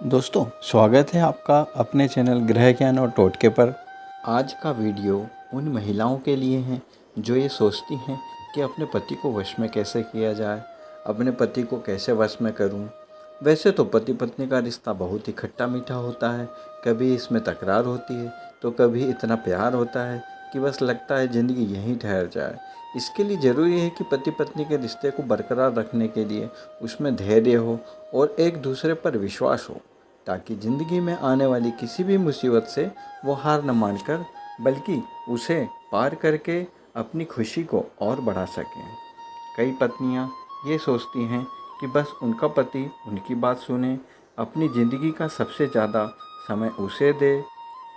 दोस्तों, स्वागत है आपका अपने चैनल गृह ज्ञान और टोटके पर। आज का वीडियो उन महिलाओं के लिए है जो ये सोचती हैं कि अपने पति को वश में कैसे किया जाए, अपने पति को कैसे वश में करूं। वैसे तो पति पत्नी का रिश्ता बहुत ही खट्टा मीठा होता है। कभी इसमें तकरार होती है तो कभी इतना प्यार होता है कि बस लगता है ज़िंदगी यहीं ठहर जाए। इसके लिए ज़रूरी है कि पति पत्नी के रिश्ते को बरकरार रखने के लिए उसमें धैर्य हो और एक दूसरे पर विश्वास हो, ताकि ज़िंदगी में आने वाली किसी भी मुसीबत से वो हार न मानकर बल्कि उसे पार करके अपनी खुशी को और बढ़ा सकें। कई पत्नियां ये सोचती हैं कि बस उनका पति उनकी बात सुने, अपनी ज़िंदगी का सबसे ज़्यादा समय उसे दे।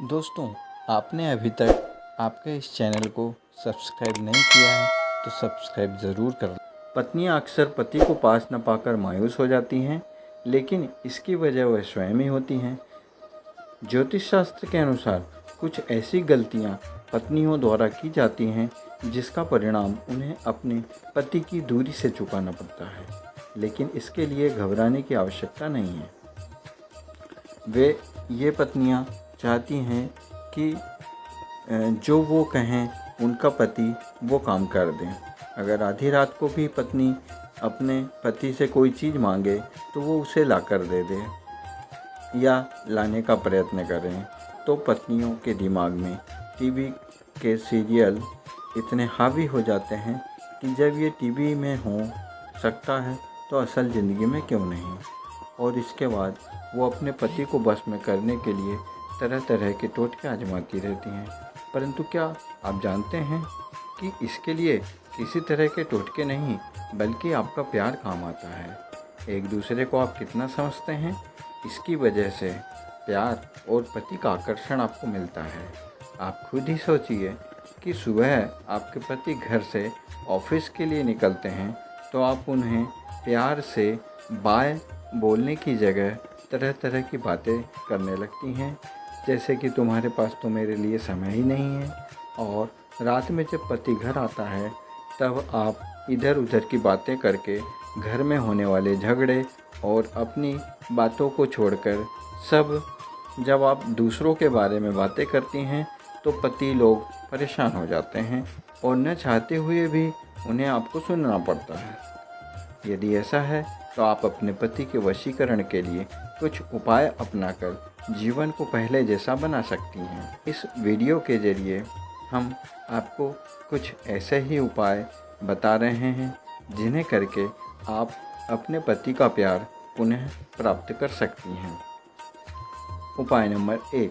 दोस्तों, आपने अभी तक आपके इस चैनल को सब्सक्राइब नहीं किया है तो सब्सक्राइब ज़रूर कर लें। पत्नियां अक्सर पति को पास न पाकर मायूस हो जाती हैं, लेकिन इसकी वजह वह स्वयं ही होती हैं। ज्योतिष शास्त्र के अनुसार कुछ ऐसी गलतियां पत्नियों द्वारा की जाती हैं जिसका परिणाम उन्हें अपने पति की दूरी से चुकाना पड़ता है, लेकिन इसके लिए घबराने की आवश्यकता नहीं है। वे ये पत्नियां चाहती हैं कि जो वो कहें उनका पति वो काम कर दें। अगर आधी रात को भी पत्नी अपने पति से कोई चीज़ मांगे तो वो उसे ला कर दे दे या लाने का प्रयत्न करें। तो पत्नियों के दिमाग में टीवी के सीरियल इतने हावी हो जाते हैं कि जब ये टीवी में हो सकता है तो असल ज़िंदगी में क्यों नहीं। और इसके बाद वो अपने पति को बस में करने के लिए तरह तरह के टोटके आजमाती रहती हैं। परंतु क्या आप जानते हैं कि इसके लिए किसी तरह के टोटके नहीं बल्कि आपका प्यार काम आता है। एक दूसरे को आप कितना समझते हैं, इसकी वजह से प्यार और पति का आकर्षण आपको मिलता है। आप खुद ही सोचिए कि सुबह आपके पति घर से ऑफिस के लिए निकलते हैं तो आप उन्हें प्यार से बाय बोलने की जगह तरह तरह की बातें करने लगती हैं, जैसे कि तुम्हारे पास तो मेरे लिए समय ही नहीं है। और रात में जब पति घर आता है तब आप इधर उधर की बातें करके घर में होने वाले झगड़े और अपनी बातों को छोड़कर जब आप दूसरों के बारे में बातें करती हैं तो पति लोग परेशान हो जाते हैं और न चाहते हुए भी उन्हें आपको सुनना पड़ता है। यदि ऐसा है तो आप अपने पति के वशीकरण के लिए कुछ उपाय अपनाकर जीवन को पहले जैसा बना सकती हैं। इस वीडियो के ज़रिए हम आपको कुछ ऐसे ही उपाय बता रहे हैं जिन्हें करके आप अपने पति का प्यार पुनः प्राप्त कर सकती हैं। उपाय नंबर 1,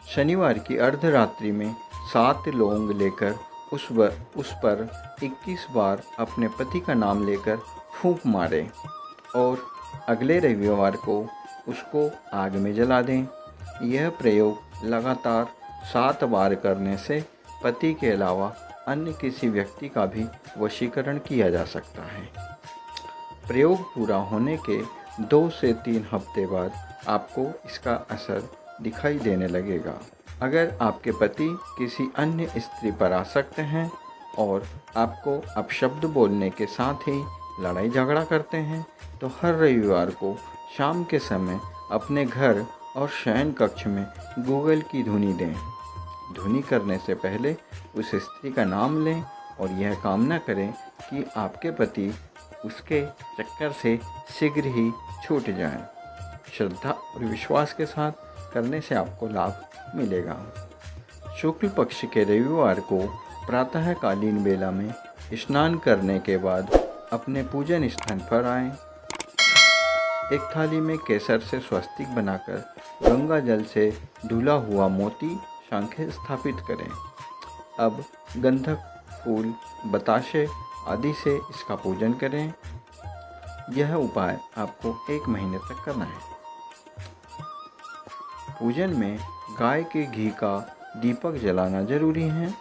शनिवार की अर्धरात्रि में 7 लौंग लेकर उस पर 21 बार अपने पति का नाम लेकर फूंक मारें और अगले रविवार को उसको आग में जला दें। यह प्रयोग लगातार 7 बार करने से पति के अलावा अन्य किसी व्यक्ति का भी वशीकरण किया जा सकता है। प्रयोग पूरा होने के 2 से 3 हफ्ते बाद आपको इसका असर दिखाई देने लगेगा। अगर आपके पति किसी अन्य स्त्री पर आसक्त हैं और आपको अपशब्द बोलने के साथ ही लड़ाई झगड़ा करते हैं तो हर रविवार को शाम के समय अपने घर और शयन कक्ष में गूगल की धुनी दें। धुनी करने से पहले उस स्त्री का नाम लें और यह कामना करें कि आपके पति उसके चक्कर से शीघ्र ही छूट जाएं। श्रद्धा और विश्वास के साथ करने से आपको लाभ मिलेगा। शुक्ल पक्ष के रविवार को प्रातःकालीन बेला में स्नान करने के बाद अपने पूजन स्थान पर आएं। एक थाली में केसर से स्वस्तिक बनाकर गंगा जल से धुला हुआ मोती शंख स्थापित करें। अब गंधक, फूल, बताशे आदि से इसका पूजन करें। यह उपाय आपको 1 महीने तक करना है। पूजन में गाय के घी का दीपक जलाना जरूरी है।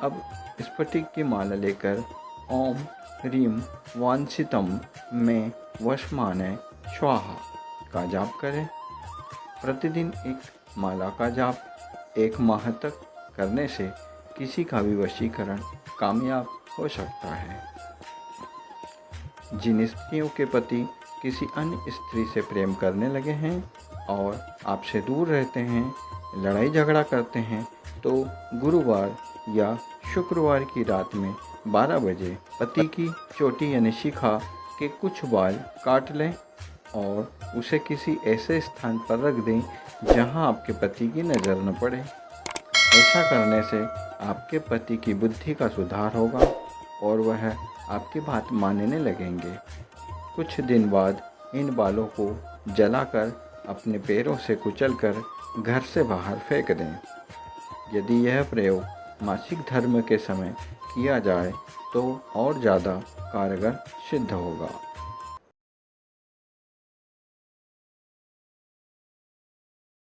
अब स्फटिक की माला लेकर ओम ह्रीम वांछितम में वशमानय स्वाहा का जाप करें। प्रतिदिन एक माला का जाप 1 माह तक करने से किसी का भी वशीकरण कामयाब हो सकता है। जिन स्त्रियों के पति किसी अन्य स्त्री से प्रेम करने लगे हैं और आपसे दूर रहते हैं, लड़ाई झगड़ा करते हैं, तो गुरुवार या शुक्रवार की रात में 12 बजे पति की चोटी यानी शिखा के कुछ बाल काट लें और उसे किसी ऐसे स्थान पर रख दें जहां आपके पति की नज़र न पड़े। ऐसा करने से आपके पति की बुद्धि का सुधार होगा और वह आपकी बात मानने लगेंगे। कुछ दिन बाद इन बालों को जलाकर अपने पैरों से कुचलकर घर से बाहर फेंक दें। यदि यह प्रयोग मासिक धर्म के समय किया जाए तो और ज़्यादा कारगर सिद्ध होगा।